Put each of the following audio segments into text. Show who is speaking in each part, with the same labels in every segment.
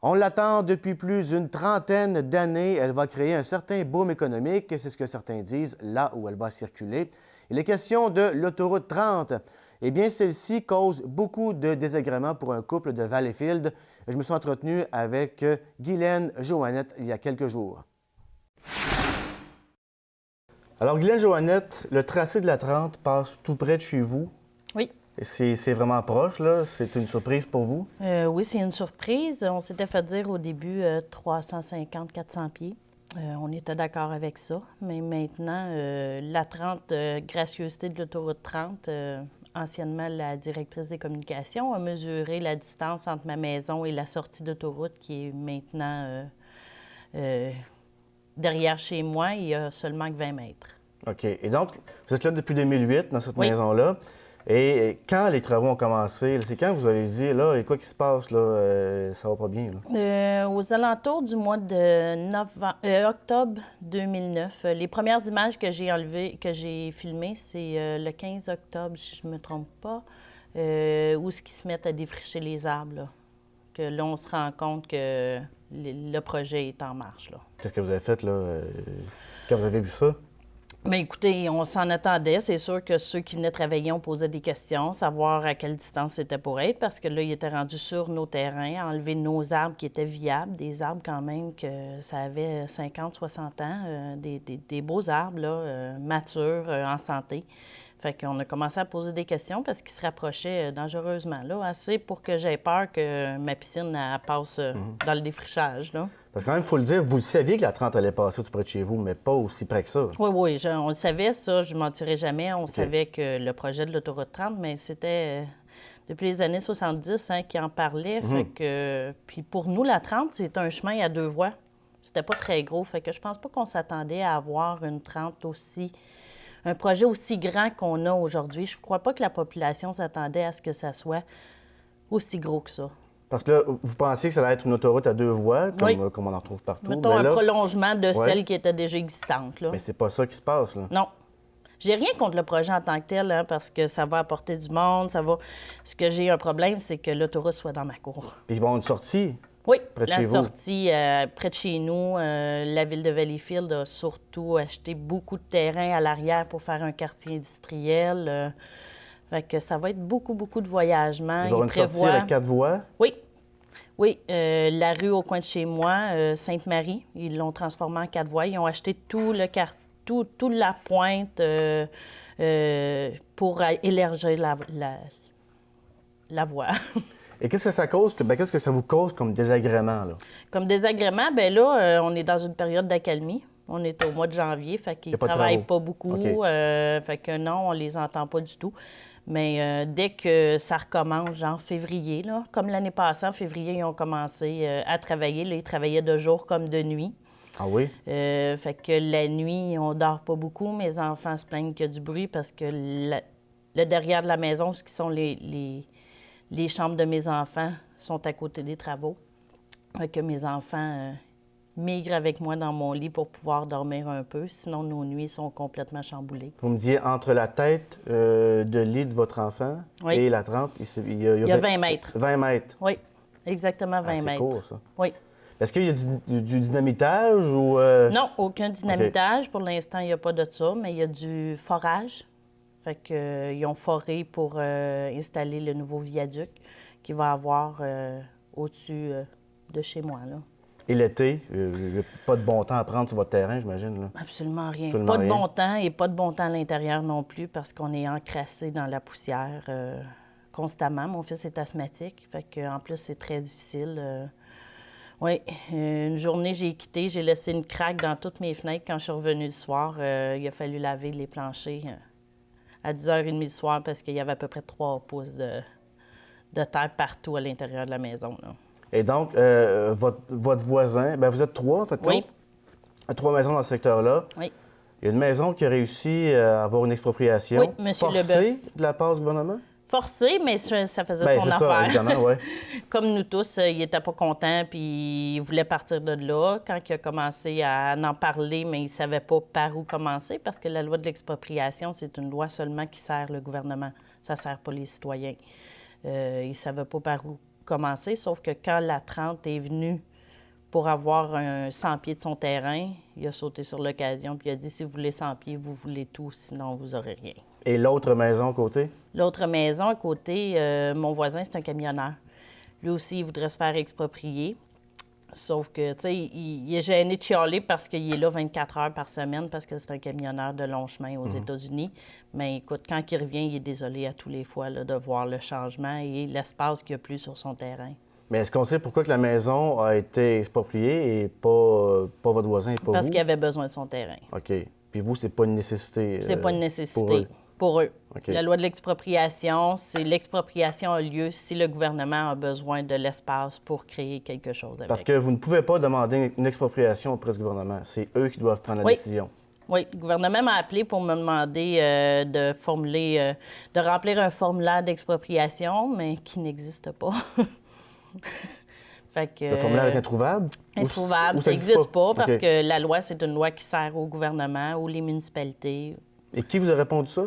Speaker 1: On l'attend depuis plus d'une trentaine d'années. Elle va créer un certain boom économique, c'est ce que certains disent, là où elle va circuler. Il est question de l'autoroute 30. Eh bien, celle-ci cause beaucoup de désagréments pour un couple de Valleyfield. Je me suis entretenu avec Guylaine Joannette il y a quelques jours. Alors, Guylaine Joannette, le tracé de la 30 passe tout près de chez vous.
Speaker 2: Oui.
Speaker 1: C'est vraiment proche, là? C'est une surprise pour vous?
Speaker 2: Oui, c'est une surprise. On s'était fait dire au début 350-400 pieds. On était d'accord avec ça. Mais maintenant, la 30, gracieuseté de l'autoroute 30, anciennement la directrice des communications, a mesuré la distance entre ma maison et la sortie d'autoroute qui est maintenant derrière chez moi. Il y a seulement que 20 mètres.
Speaker 1: OK. Et donc, vous êtes là depuis 2008 dans cette maison-là. Et quand les travaux ont commencé, c'est quand vous avez dit, là, quoi qui se passe, là, ça va pas bien, là?
Speaker 2: Aux alentours du mois de octobre 2009. Les premières images que j'ai enlevées, que j'ai filmées, c'est le 15 octobre, si je ne me trompe pas, où ils se mettent à défricher les arbres, là. Que là, on se rend compte que le projet est en marche, là.
Speaker 1: Qu'est-ce que vous avez fait, là, quand vous avez vu ça?
Speaker 2: Bien, écoutez, on s'en attendait. C'est sûr que ceux qui venaient travailler, on posait des questions, savoir à quelle distance c'était pour être, parce que là, ils étaient rendus sur nos terrains, enlever nos arbres qui étaient viables, des arbres quand même que ça avait 50, 60 ans, des beaux arbres, là, matures, en santé. Fait qu'on a commencé à poser des questions parce qu'ils se rapprochaient dangereusement, là, assez pour que j'aie peur que ma piscine elle passe dans le défrichage, là.
Speaker 1: Parce que quand même, il faut le dire, vous le saviez que la 30 allait passer tout près de chez vous, mais pas aussi près que ça.
Speaker 2: Oui, oui, on le savait, ça, je ne mentirais jamais. On savait que le projet de l'autoroute 30, mais c'était depuis les années 70 qui en parlait. Fait que, puis pour nous, la 30, c'est un chemin à 2 voies. C'était pas très gros. Fait que je pense pas qu'on s'attendait à avoir une 30 aussi, un projet aussi grand qu'on a aujourd'hui. Je crois pas que la population s'attendait à ce que ça soit aussi gros que ça.
Speaker 1: Parce que là, vous pensiez que ça allait être une autoroute à 2 voies, comme on en retrouve partout.
Speaker 2: Mettons un prolongement de celle qui était déjà existante, là.
Speaker 1: Mais c'est pas ça qui se passe, là.
Speaker 2: Non. J'ai rien contre le projet en tant que tel, hein, parce que ça va apporter du monde, ça va... Ce que j'ai un problème, c'est que l'autoroute soit dans ma cour.
Speaker 1: Puis ils vont avoir une sortie?
Speaker 2: Oui,
Speaker 1: près de
Speaker 2: la
Speaker 1: chez vous.
Speaker 2: sortie près de chez nous. La ville de Valleyfield a surtout acheté beaucoup de terrain à l'arrière pour faire un quartier industriel. Fait que ça va être beaucoup, beaucoup de voyagement.
Speaker 1: Il va y avoir une sortie à 4 voies?
Speaker 2: Oui. Oui, la rue au coin de chez moi, Sainte-Marie, ils l'ont transformée en 4 voies. Ils ont acheté tout le quartier, toute la pointe pour élargir la voie.
Speaker 1: Et qu'est-ce que ça cause? Qu'est-ce que ça vous cause comme désagrément, là?
Speaker 2: Comme désagrément, bien là, on est dans une période d'accalmie. On est au mois de janvier, fait qu'ils ne travaillent pas beaucoup.
Speaker 1: Okay.
Speaker 2: Fait que non, on les entend pas du tout. Mais dès que ça recommence, genre février, là, comme l'année passée, en février, ils ont commencé à travailler. Là, ils travaillaient de jour comme de nuit.
Speaker 1: Ah oui?
Speaker 2: Fait que la nuit, on dort pas beaucoup. Mes enfants se plaignent qu'il y a du bruit parce que le derrière de la maison, ce qui sont les chambres de mes enfants, sont à côté des travaux. Fait que mes enfants migrent avec moi dans mon lit pour pouvoir dormir un peu. Sinon, nos nuits sont complètement chamboulées.
Speaker 1: Vous me disiez, entre la tête de lit de votre enfant et la 30, il y a
Speaker 2: 20 mètres.
Speaker 1: 20 mètres?
Speaker 2: Oui, exactement 20 mètres.
Speaker 1: C'est court, ça.
Speaker 2: Oui.
Speaker 1: Est-ce qu'il y a du dynamitage ou...
Speaker 2: Non, aucun dynamitage. Pour l'instant, il n'y a pas de ça, mais il y a du forage. Fait qu'ils ont foré pour installer le nouveau viaduc qu'il va avoir au-dessus de chez moi, là.
Speaker 1: Et l'été, il n'y a pas de bon temps à prendre sur votre terrain, j'imagine, là?
Speaker 2: Absolument rien.
Speaker 1: Absolument
Speaker 2: Pas de
Speaker 1: rien.
Speaker 2: bon temps et pas de bon temps à l'intérieur non plus parce qu'on est encrassé dans la poussière constamment. Mon fils est asthmatique, fait qu'en plus, c'est très difficile. Oui, une journée, j'ai quitté, j'ai laissé une craque dans toutes mes fenêtres. Quand je suis revenue le soir, il a fallu laver les planchers à 10h30 le soir parce qu'il y avait à peu près 3 pouces de terre partout à l'intérieur de la maison, là.
Speaker 1: Et donc, votre voisin, bien, vous êtes 3, en fait,
Speaker 2: Oui.
Speaker 1: 3 maisons dans ce secteur-là.
Speaker 2: Oui.
Speaker 1: Il y a une maison qui a réussi à avoir une expropriation
Speaker 2: Oui, M.
Speaker 1: forcée
Speaker 2: Leboeuf.
Speaker 1: de la part du gouvernement?
Speaker 2: Forcé, mais ça faisait
Speaker 1: Bien,
Speaker 2: son
Speaker 1: c'est
Speaker 2: affaire.
Speaker 1: ça, évidemment, oui.
Speaker 2: Comme nous tous, il n'était pas content, puis il voulait partir de là. Quand il a commencé à en parler, mais il ne savait pas par où commencer, parce que la loi de l'expropriation, c'est une loi seulement qui sert le gouvernement. Ça ne sert pas les citoyens. Il ne savait pas commencer, sauf que quand la 30 est venue pour avoir un 100 pieds de son terrain, il a sauté sur l'occasion puis il a dit « Si vous voulez 100 pieds, vous voulez tout, sinon vous n'aurez rien. »
Speaker 1: Et l'autre maison à côté?
Speaker 2: L'autre maison à côté, mon voisin, c'est un camionneur. Lui aussi, il voudrait se faire exproprier. Sauf que, tu sais, il est gêné de chialer parce qu'il est là 24 heures par semaine parce que c'est un camionneur de long chemin aux États-Unis. Mais écoute, quand il revient, il est désolé à tous les fois là, de voir le changement et l'espace qu'il n'y a plus sur son terrain.
Speaker 1: Mais est-ce qu'on sait pourquoi que la maison a été expropriée et pas votre voisin et pas
Speaker 2: Parce
Speaker 1: vous?
Speaker 2: qu'il avait besoin de son terrain.
Speaker 1: OK. Puis vous, c'est pas une nécessité
Speaker 2: C'est pas une nécessité.
Speaker 1: pour eux?
Speaker 2: Pour eux.
Speaker 1: OK.
Speaker 2: La loi de l'expropriation, c'est l'expropriation a lieu si le gouvernement a besoin de l'espace pour créer quelque chose avec.
Speaker 1: Parce que vous ne pouvez pas demander une expropriation auprès du gouvernement. C'est eux qui doivent prendre la décision.
Speaker 2: Oui, le gouvernement m'a appelé pour me demander de remplir un formulaire d'expropriation, mais qui n'existe pas. Fait que,
Speaker 1: Le formulaire est introuvable?
Speaker 2: Introuvable,
Speaker 1: Ou
Speaker 2: ça n'existe pas parce
Speaker 1: OK.
Speaker 2: que la loi, c'est une loi qui sert au gouvernement ou les municipalités.
Speaker 1: Et qui vous a répondu ça?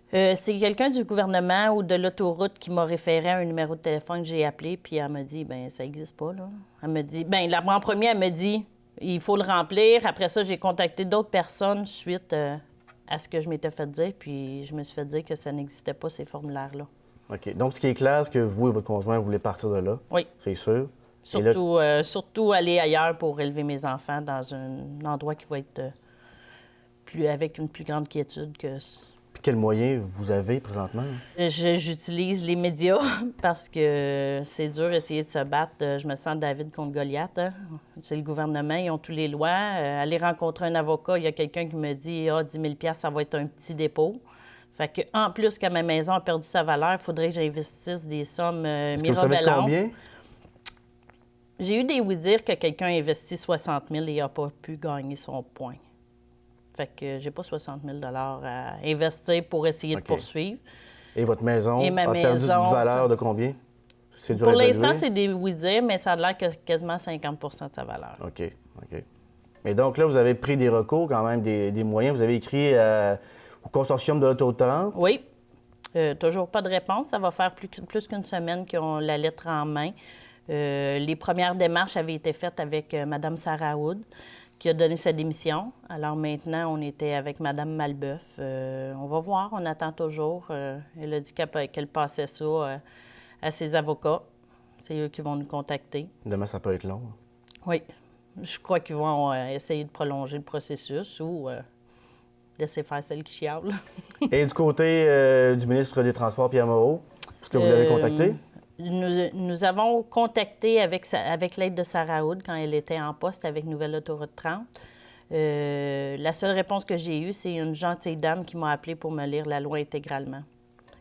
Speaker 2: C'est quelqu'un du gouvernement ou de l'autoroute qui m'a référé à un numéro de téléphone que j'ai appelé, puis elle m'a dit, ben ça n'existe pas, là. Elle me dit, ben en premier, elle me dit, il faut le remplir. Après ça, j'ai contacté d'autres personnes suite à ce que je m'étais fait dire, puis je me suis fait dire que ça n'existait pas, ces formulaires-là.
Speaker 1: OK. Donc, ce qui est clair, c'est que vous et votre conjoint voulez partir de là.
Speaker 2: Oui.
Speaker 1: C'est sûr.
Speaker 2: Surtout aller ailleurs pour élever mes enfants dans un endroit qui va être avec une plus grande quiétude que...
Speaker 1: Puis quels moyens vous avez présentement?
Speaker 2: J'utilise les médias parce que c'est dur d'essayer de se battre. Je me sens David contre Goliath. Hein? C'est le gouvernement, ils ont toutes les lois. Aller rencontrer un avocat, il y a quelqu'un qui me dit « Ah, 10 000 $, ça va être un petit dépôt. » Fait que, en plus que ma maison a perdu sa valeur, il faudrait que j'investisse des sommes
Speaker 1: Est-ce que vous savez
Speaker 2: mirobolantes.
Speaker 1: combien?
Speaker 2: J'ai eu des oui-dire que quelqu'un a investi 60 000 et n'a pas pu gagner son point. Fait que j'ai pas 60 000 à investir pour essayer de poursuivre.
Speaker 1: Et votre maison
Speaker 2: Et ma
Speaker 1: a perdu
Speaker 2: maison,
Speaker 1: de valeur de combien? C'est dur
Speaker 2: Pour
Speaker 1: à évaluer?
Speaker 2: l'instant, c'est des oui-dire, mais ça a l'air que quasiment 50 de sa valeur.
Speaker 1: OK. OK. Et donc là, vous avez pris des recours, quand même, des moyens. Vous avez écrit au consortium de l'autoroute 30.
Speaker 2: Oui. Toujours pas de réponse. Ça va faire plus qu'une semaine qu'ils ont la lettre en main. Les premières démarches avaient été faites avec Mme Sarah Wood, qui a donné sa démission. Alors maintenant, on était avec Mme Malbeuf. On va voir, on attend toujours. Elle a dit qu'elle passait ça à ses avocats. C'est eux qui vont nous contacter.
Speaker 1: Demain, ça peut être long.
Speaker 2: Oui. Je crois qu'ils vont essayer de prolonger le processus ou laisser faire celle qui chiale.
Speaker 1: Et du côté du ministre des Transports, Pierre Moreau, est-ce que vous l'avez contacté?
Speaker 2: Nous avons contacté avec l'aide de Sarah Wood quand elle était en poste avec Nouvelle Autoroute 30. La seule réponse que j'ai eue, c'est une gentille dame qui m'a appelé pour me lire la loi intégralement.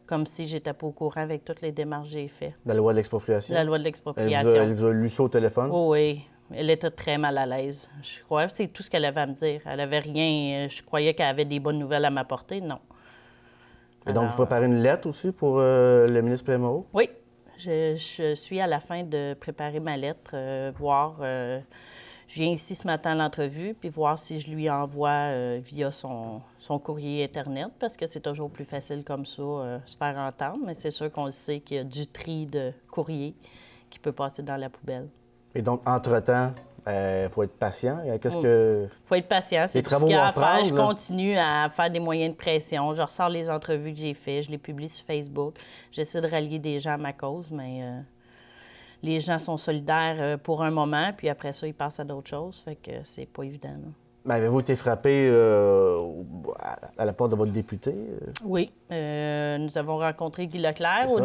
Speaker 2: Comme si j'étais pas au courant avec toutes les démarches que j'ai faites.
Speaker 1: La loi de l'expropriation?
Speaker 2: La loi de l'expropriation.
Speaker 1: Elle vous a lu ça au téléphone?
Speaker 2: Oh, oui. Elle était très mal à l'aise. Je croyais que c'est tout ce qu'elle avait à me dire. Elle avait rien... Je croyais qu'elle avait des bonnes nouvelles à m'apporter. Non.
Speaker 1: Et donc, vous préparez une lettre aussi pour le ministre Pierre Moreau?
Speaker 2: Oui. Je suis à la fin de préparer ma lettre, voir... je viens ici ce matin à l'entrevue, puis voir si je lui envoie via son courrier Internet, parce que c'est toujours plus facile comme ça, se faire entendre. Mais c'est sûr qu'on le sait qu'il y a du tri de courrier qui peut passer dans la poubelle.
Speaker 1: Et donc, entre-temps, il faut être patient. Qu'est-ce que...
Speaker 2: Il faut être patient. C'est tout ce qu'il y a à faire. Je continue à faire des moyens de pression. Je ressors les entrevues que j'ai faites. Je les publie sur Facebook. J'essaie de rallier des gens à ma cause, mais les gens sont solidaires pour un moment, puis après ça, ils passent à d'autres choses. Fait que c'est pas évident, là.
Speaker 1: Mais avez-vous été frappé à la porte de votre député?
Speaker 2: Oui. Nous avons rencontré Guy Leclerc. Au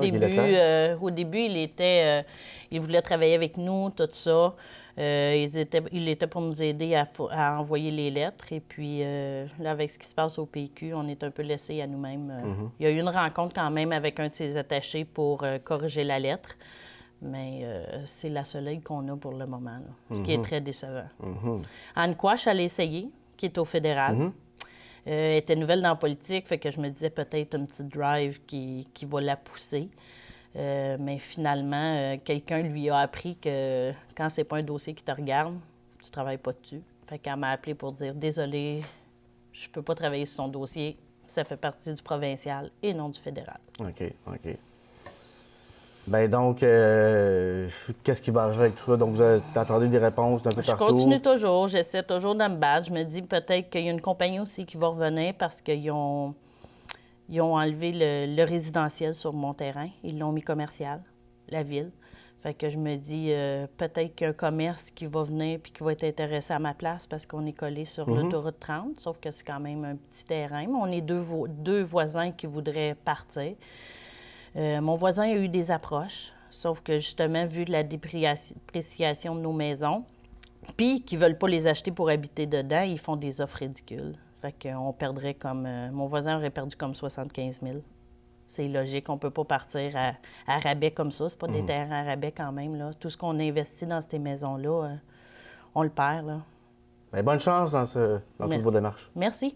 Speaker 2: début, il voulait travailler avec nous, tout ça. Il était pour nous aider à envoyer les lettres. Et puis, là, avec ce qui se passe au PQ, on est un peu laissés à nous-mêmes. Il y a eu une rencontre quand même avec un de ses attachés pour corriger la lettre. Mais c'est la seule aide qu'on a pour le moment, là, ce qui est très décevant. Anne Quash, elle a essayé, qui est au fédéral. Elle était nouvelle dans la politique, fait que je me disais peut-être une petite drive qui va la pousser. Mais finalement, quelqu'un lui a appris que quand c'est pas un dossier qui te regarde, tu travailles pas dessus. Fait qu'elle m'a appelé pour dire « Désolée, je peux pas travailler sur son dossier. Ça fait partie du provincial et non du fédéral. »
Speaker 1: OK, OK. Bien, donc, qu'est-ce qui va arriver avec tout ça? Donc, vous attendez des réponses d'un peu
Speaker 2: Je
Speaker 1: partout?
Speaker 2: continue toujours, j'essaie toujours de me battre. Je me dis peut-être qu'il y a une compagnie aussi qui va revenir parce qu'ils ont enlevé le résidentiel sur mon terrain. Ils l'ont mis commercial, la ville. Fait que je me dis peut-être qu'il y a un commerce qui va venir puis qui va être intéressé à ma place parce qu'on est collé sur l'autoroute 30, sauf que c'est quand même un petit terrain. Mais on est deux voisins qui voudraient partir. Mon voisin a eu des approches, sauf que justement, vu la dépréciation de nos maisons, puis qu'ils ne veulent pas les acheter pour habiter dedans, ils font des offres ridicules. Fait qu'on perdrait comme... mon voisin aurait perdu comme 75 000. C'est logique, on ne peut pas partir à rabais comme ça. C'est pas des terrains à rabais quand même, là. Tout ce qu'on investit dans ces maisons-là, on le perd, là.
Speaker 1: Bien, bonne chance dans toutes vos démarches.
Speaker 2: Merci.